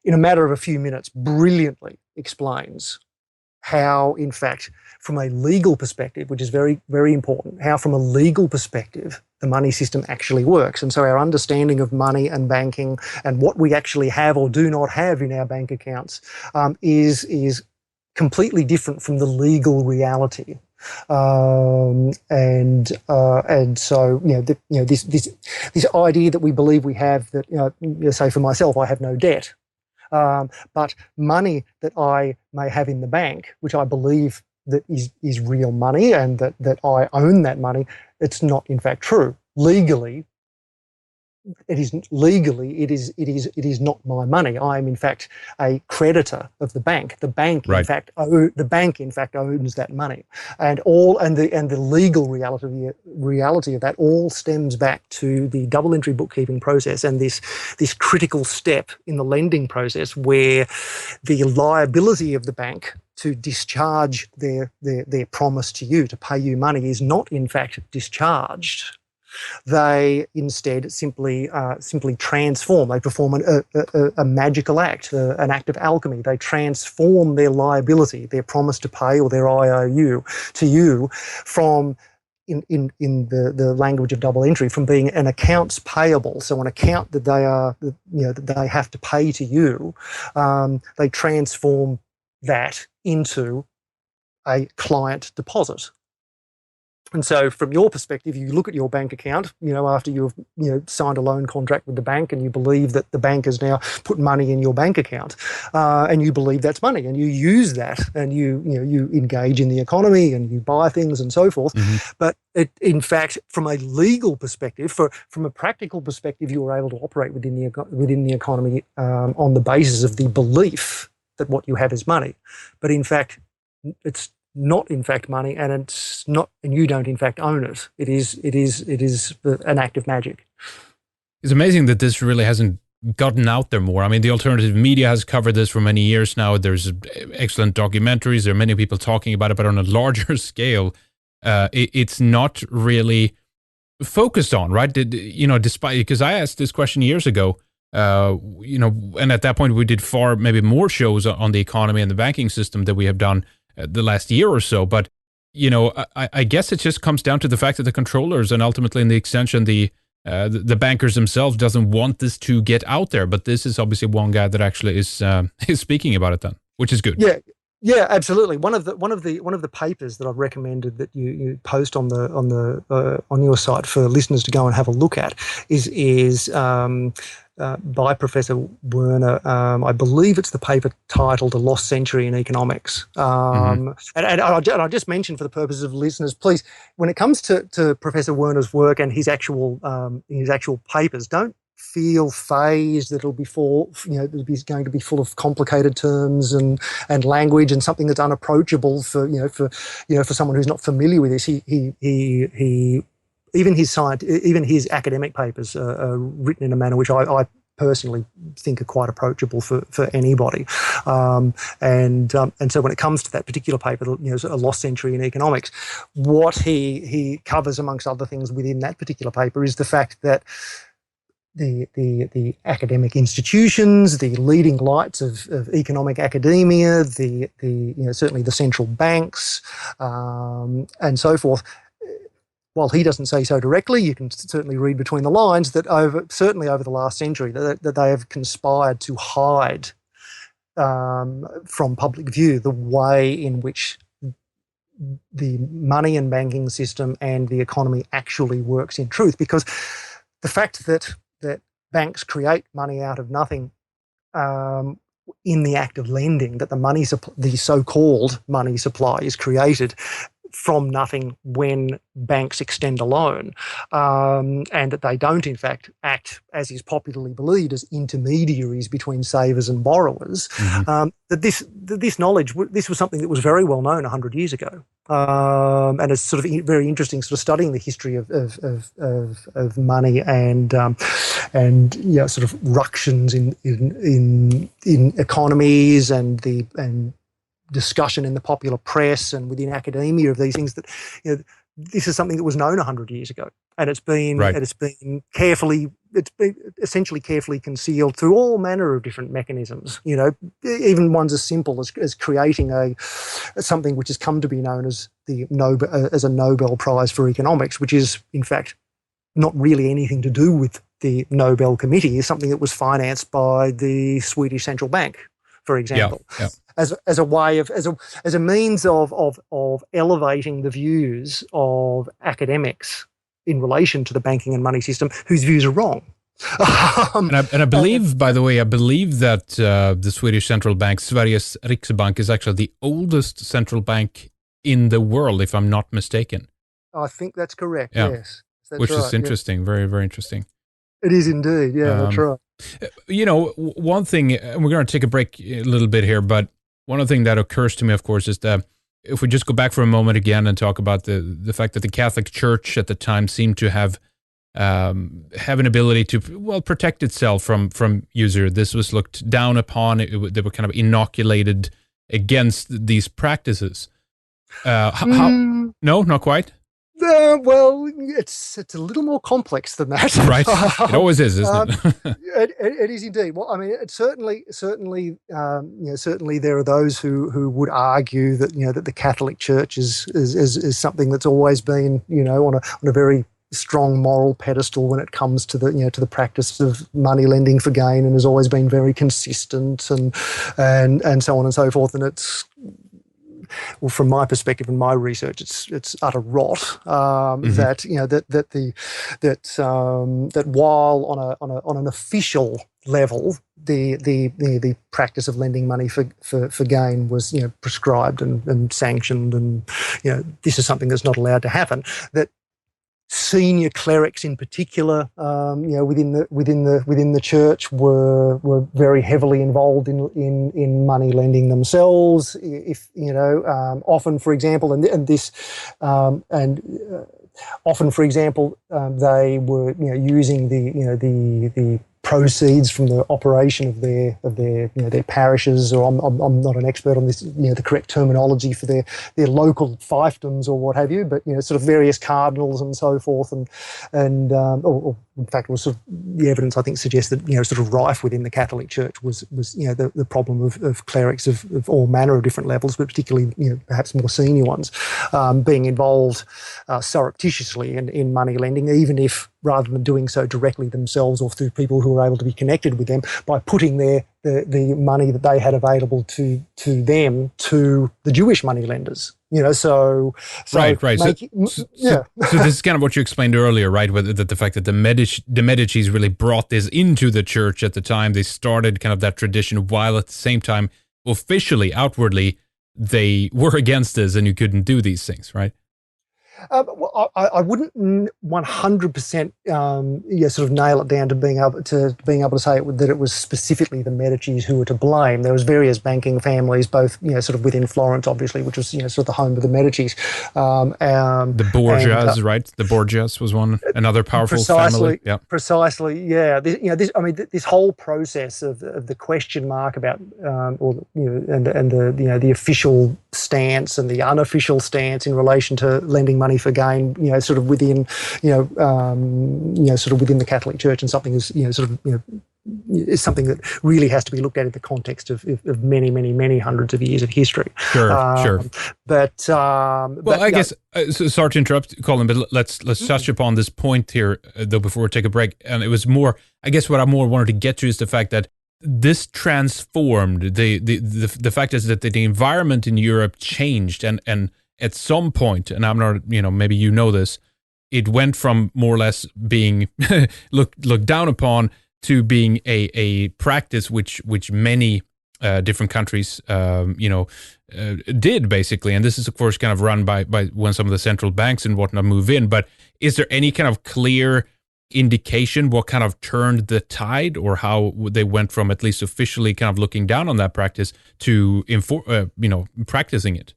in a matter of a few minutes, brilliantly explains how, in fact, from a legal perspective, which is very, very important, how from a legal perspective the money system actually works. And so our understanding of money and banking and what we actually have or do not have in our bank accounts is completely different from the legal reality. And so this idea that we believe we have, that say for myself, I have no debt. But money that I may have in the bank, which I believe that is real money and that I own that money, it's not in fact true. Legally, it isn't. Legally, it is not my money. I am in fact a creditor of the bank. The bank, Right. the bank in fact owns that money, and the legal reality of that all stems back to the double entry bookkeeping process and this critical step in the lending process where the liability of the bank to discharge their promise to you to pay you money is not in fact discharged. They instead simply transform. They perform a magical act, an act of alchemy. They transform their liability, their promise to pay, or their IOU to you, from in the language of double entry, from being an accounts payable, so an account that they have to pay to you, they transform that into a client deposit. And so from your perspective, you look at your bank account, after you've, signed a loan contract with the bank, and you believe that the bank has now put money in your bank account, and you believe that's money, and you use that, and you engage in the economy, and you buy things and so forth. Mm-hmm. But in fact, from a legal perspective, from a practical perspective, you are able to operate within the economy on the basis of the belief that what you have is money. But in fact, it's not in fact money, and it's not, and you don't in fact own it. It is an act of magic. It's amazing that this really hasn't gotten out there more. I mean, the alternative media has covered this for many years now. There's excellent documentaries. There are many people talking about it, but on a larger scale, it's not really focused on, right? Despite, because I asked this question years ago, and at that point we did far maybe more shows on the economy and the banking system than we have done the last year or so. But, I guess it just comes down to the fact that the controllers and ultimately in the extension, the bankers themselves doesn't want this to get out there. But this is obviously one guy that actually is speaking about it then, which is good. Yeah, absolutely. One of the papers that I've recommended that you post on your site for listeners to go and have a look at is by Professor Werner. I believe it's the paper titled "A Lost Century in Economics." And I just mentioned for the purposes of listeners, please, when it comes to Professor Werner's work and his actual papers, don't feel phased that it'll be going to be full of complicated terms and language and something that's unapproachable for someone who's not familiar with this. Even his academic papers are written in a manner which I personally think are quite approachable for anybody. And so when it comes to that particular paper, A Lost Century in Economics, what he covers amongst other things within that particular paper is the fact that the academic institutions, the leading lights of economic academia, certainly the central banks, and so forth. While he doesn't say so directly, you can certainly read between the lines that certainly over the last century that they have conspired to hide from public view the way in which the money and banking system and the economy actually works in truth. Because the fact that banks create money out of nothing in the act of lending, that the so-called money supply is created from nothing when banks extend a loan, and that they don't, in fact, act, as is popularly believed, as intermediaries between savers and borrowers. That this knowledge, this was something that was very well known 100 years ago, and it's sort of very interesting, sort of studying the history of money and sort of ructions in economies and discussion in the popular press and within academia of these things, that this is something that was known 100 years ago, and it's been essentially carefully concealed through all manner of different mechanisms. Even ones as simple as creating something which has come to be known as as a Nobel Prize for Economics, which is in fact not really anything to do with the Nobel Committee. Is something that was financed by the Swedish Central Bank, for example. Yeah. As a way of as a means of elevating the views of academics in relation to the banking and money system, whose views are wrong. And I believe, by the way, that the Swedish central bank, Sveriges Riksbank, is actually the oldest central bank in the world, if I'm not mistaken. I think that's correct. Yeah. Yes, that's which right, is interesting. Yeah. Very, very interesting. It is indeed. Yeah, that's right. One thing, and we're going to take a break a little bit here, but one other thing that occurs to me, of course, is that if we just go back for a moment again and talk about the fact that the Catholic Church at the time seemed to have an ability to protect itself from usury. This was looked down upon. They were kind of inoculated against these practices. No, not quite. Well, it's a little more complex than that. Right. It always is, isn't it? It is indeed. Well, I mean, certainly, there are those who would argue that that the Catholic Church is something that's always been on a very strong moral pedestal when it comes to the practice of money lending for gain, and has always been very consistent and so on and so forth. And it's, well, from my perspective and my research, it's utter rot. That while on an official level, the practice of lending money for gain was prescribed and sanctioned, and this is something that's not allowed to happen. That senior clerics in particular, within the church were very heavily involved in money lending themselves. If often, for example, often, for example, they were using the proceeds from the operation of their parishes, or I'm not an expert on this, the correct terminology for their local fiefdoms or what have you, but sort of various cardinals and so forth, and in fact, was sort of the evidence I think suggests that sort of rife within the Catholic Church was the problem of clerics of all manner of different levels, but particularly perhaps more senior ones, being involved surreptitiously in money lending, even if rather than doing so directly themselves or through people who were able to be connected with them, by putting the money that they had available to them to the Jewish money lenders. Right. So this is kind of what you explained earlier, right? That the fact that the Medicis really brought this into the church at the time. They started kind of that tradition, while at the same time, officially, outwardly, they were against this, and you couldn't do these things, right? Well, I wouldn't 100% sort of nail it down to being able to say that it was specifically the Medicis who were to blame. There was various banking families, both sort of within Florence, obviously, which was sort of the home of the Medicis. The Borgias, right? The Borgias was one, another powerful family. Yeah, precisely. Yeah, this whole process of the question mark about the official stance and the unofficial stance in relation to lending money for gain, sort of within, sort of within the Catholic Church, and something is, is something that really has to be looked at in the context of many, many, many hundreds of years of history. Sure. I guess, sorry to interrupt, Colin, but let's touch upon this point here, though, before we take a break. And it was more, I guess what I more wanted to get to is the fact that this transformed, the fact is that the environment in Europe changed, and at some point, and I'm not, maybe this, it went from more or less being looked down upon to being a practice which many different countries, did, basically. And this is, of course, kind of run by when some of the central banks and whatnot move in. But is there any kind of clear indication what kind of turned the tide, or how they went from at least officially kind of looking down on that practice to practicing it?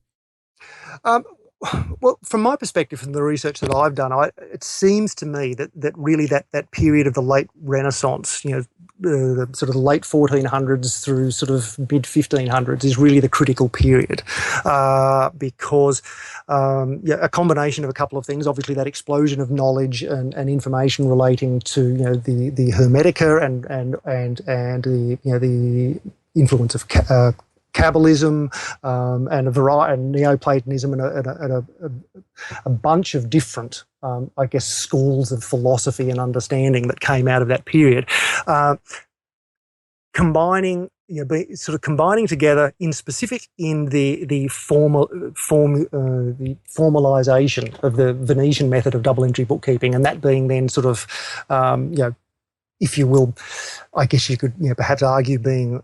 Well, from my perspective, from the research that I've done, it seems to me that really that period of the late Renaissance, the sort of late 1400s through sort of mid 1500s, is really the critical period, because a combination of a couple of things. Obviously, that explosion of knowledge and information relating to the Hermetica and the influence of Kabbalism and a variety, and Neoplatonism, and a bunch of different, schools of philosophy and understanding that came out of that period, combining together in specific in the formalization of the Venetian method of double entry bookkeeping, and that being then sort of if you will, I guess you could perhaps argue being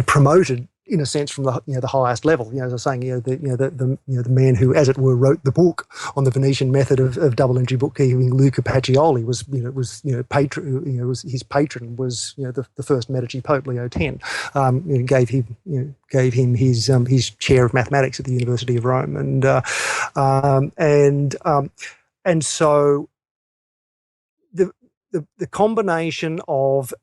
promoted in a sense from the highest level. As I was saying, the man who, as it were, wrote the book on the Venetian method of double entry bookkeeping, Luca Pacioli, was his patron was the first Medici Pope, Leo X, gave him his chair of mathematics at the University of Rome, and so. The combination of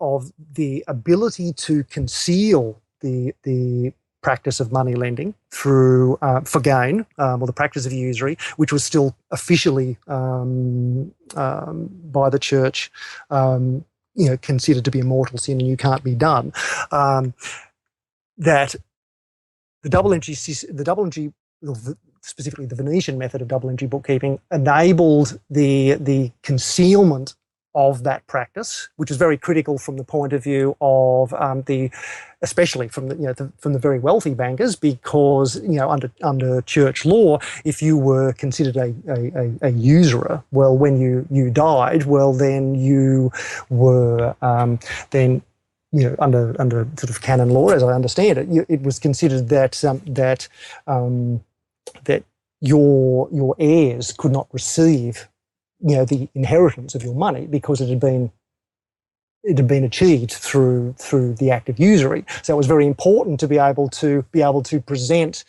the ability to conceal the practice of money lending through for gain, or the practice of usury, which was still officially by the church considered to be a mortal sin and you can't be done, that the double entry, specifically the Venetian method of double entry bookkeeping, enabled the concealment of that practice, which is very critical from the point of view of especially from the very wealthy bankers, because under church law, if you were considered a usurer, well, when you died, well, then you were under sort of canon law, as I understand it, it was considered that your heirs could not receive the inheritance of your money because it had been achieved through the act of usury. So it was very important to be able to present,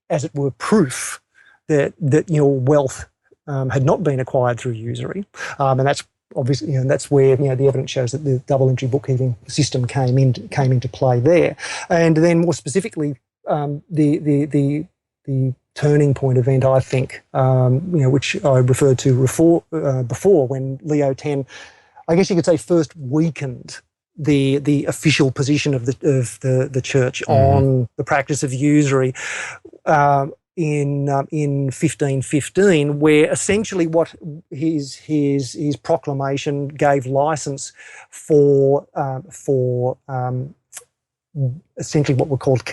as it were, proof that your wealth had not been acquired through usury, and that's obviously that's where the evidence shows that the double entry bookkeeping system came into play there, and then more specifically the turning point event, I think, which I referred to before, when Leo X, I guess you could say, first weakened the official position of the church on the practice of usury in 1515, where essentially what his proclamation gave license for essentially what were called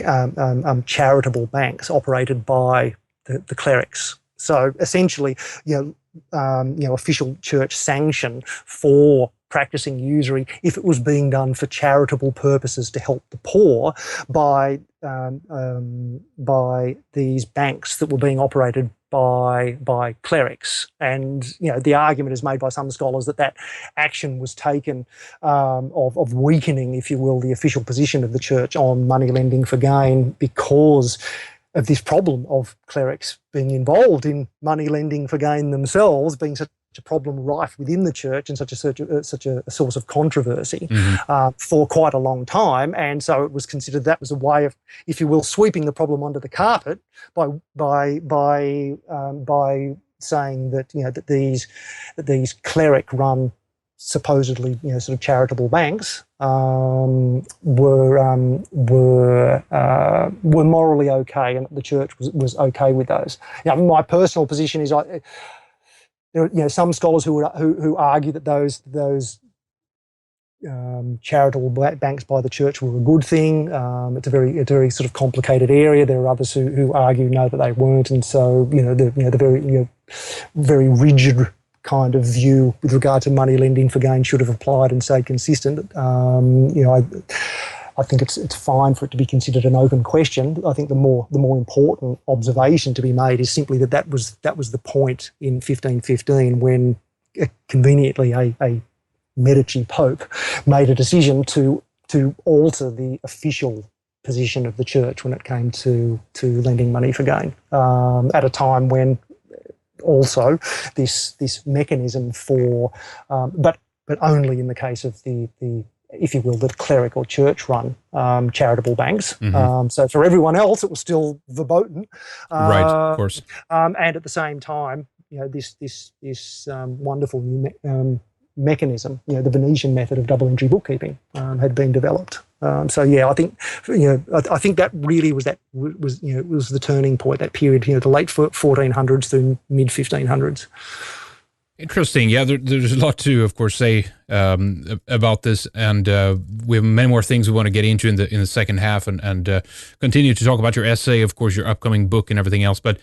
charitable banks operated by the clerics. So essentially, official church sanction for practicing usury if it was being done for charitable purposes to help the poor by these banks that were being operated by clerics. And the argument is made by some scholars that action was taken of weakening, if you will, the official position of the church on money lending for gain because of this problem of clerics being involved in money lending for gain themselves, being such a problem rife within the church and such a source of controversy for quite a long time. And so it was considered that was a way of, if you will, sweeping the problem under the carpet by saying that that these cleric-run, supposedly sort of charitable banks were morally okay, and the church was okay with those. My personal position is there are some scholars who argue that those charitable banks by the church were a good thing. It's a very sort of complicated area. There are others who argue no, that they weren't, and so the very rigid kind of view with regard to money lending for gain should have applied and stayed consistent. I think it's fine for it to be considered an open question. I think the more important observation to be made is simply that was the point in 1515 when conveniently a Medici Pope made a decision to alter the official position of the church when it came to lending money for gain, at a time when also this mechanism for, but only in the case of the if you will, the cleric or church-run charitable banks. Mm-hmm. So for everyone else, it was still verboten. Right, of course. And at the same time, this wonderful new mechanism, the Venetian method of double-entry bookkeeping had been developed. So yeah, I think I think that really was the turning point. That period, the late 1400s through mid 1500s. Interesting. Yeah, there's a lot to, of course, say about this, and we have many more things we want to get into in the second half, and continue to talk about your essay, of course, your upcoming book, and everything else. But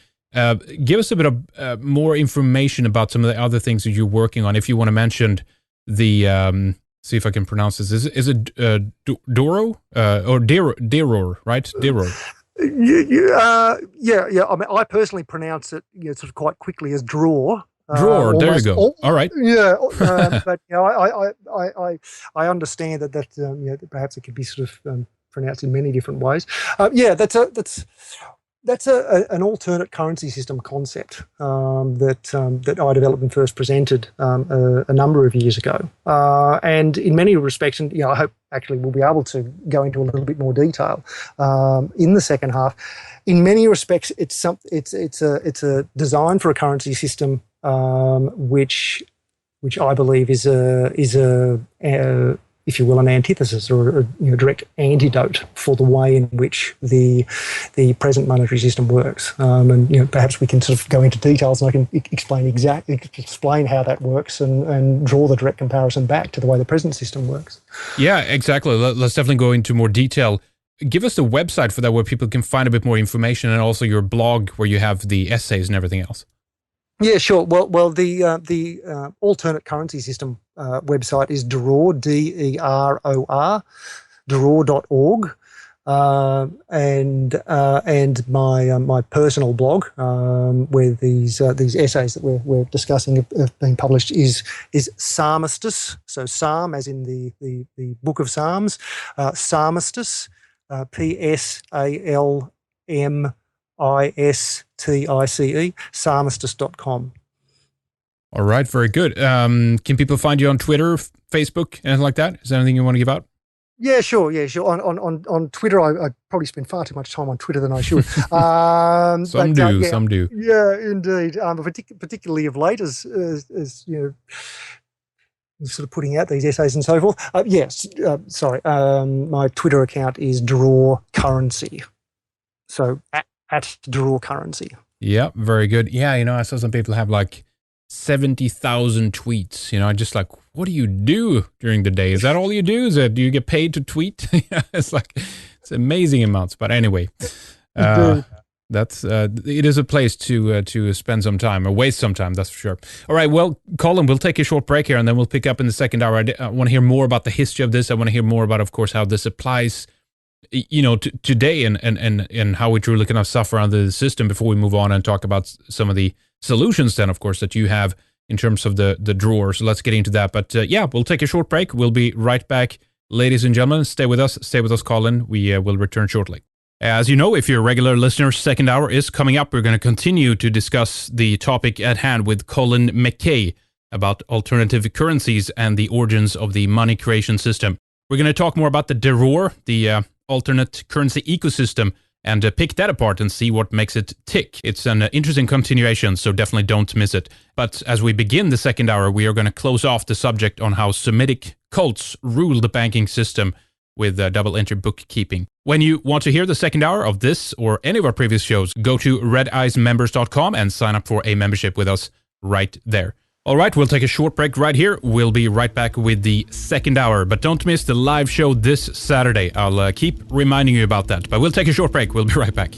give us a bit of more information about some of the other things that you're working on. If you want to mention the, see if I can pronounce this. Is it Doro or Deror, right? Deror. Yeah. I mean, I personally pronounce it sort of quite quickly as drawer. Drawer, there you go. All right. Yeah, but I understand that perhaps it could be sort of pronounced in many different ways. That's an alternate currency system concept that I developed and first presented a number of years ago. And in many respects, and I hope actually we'll be able to go into a little bit more detail in the second half. In many respects, it's a design for a currency system which I believe is a if you will, an antithesis or a direct antidote for the way in which the present monetary system works. And perhaps we can sort of go into details, and I can explain how that works and draw the direct comparison back to the way the present system works. Yeah, exactly. Let's definitely go into more detail. Give us the website for that, where people can find a bit more information, and also your blog where you have the essays and everything else. Yeah, sure. Well, the alternate currency system website is Deror, DEROR, Deror.org, and my personal blog, where these essays that we're discussing have been published, is Psalmistus. So Psalm, as in the Book of Psalms, Psalmistus, PSALMISTICE, psalmistus.com. All right, very good. Can people find you on Twitter, Facebook, anything like that? Is there anything you want to give out? Yeah, sure. On Twitter, I probably spend far too much time on Twitter than I should. Some do. Yeah, indeed. Particularly of late, as sort of putting out these essays and so forth. My Twitter account is Draw Currency. So at Draw Currency. Yeah, very good. Yeah, I saw some people have like 70,000 tweets. I just like, what do you do during the day? Is that all you do? Do you get paid to tweet? It's amazing amounts. But anyway, that's it is a place to spend some time or waste some time. That's for sure. All right. Well, Colin, we'll take a short break here, and then we'll pick up in the second hour. I want to hear more about the history of this. I want to hear more about, of course, how this applies today and how we truly kind of suffer under the system before we move on and talk about some of the solutions then, of course, that you have in terms of the drawer. So let's get into that. But we'll take a short break. We'll be right back. Ladies and gentlemen, stay with us, Colin. We will return shortly. As you know, if you're a regular listener, second hour is coming up. We're going to continue to discuss the topic at hand with Colin McKay about alternative currencies and the origins of the money creation system. We're going to talk more about the Deror, the alternate currency ecosystem, and pick that apart and see what makes it tick. It's an interesting continuation, so definitely don't miss it. But as we begin the second hour, we are going to close off the subject on how Semitic cults rule the banking system with double-entry bookkeeping. When you want to hear the second hour of this or any of our previous shows, go to redicemembers.com and sign up for a membership with us right there. All right, we'll take a short break right here. We'll be right back with the second hour, but don't miss the live show this Saturday. I'll keep reminding you about that, but we'll take a short break. We'll be right back.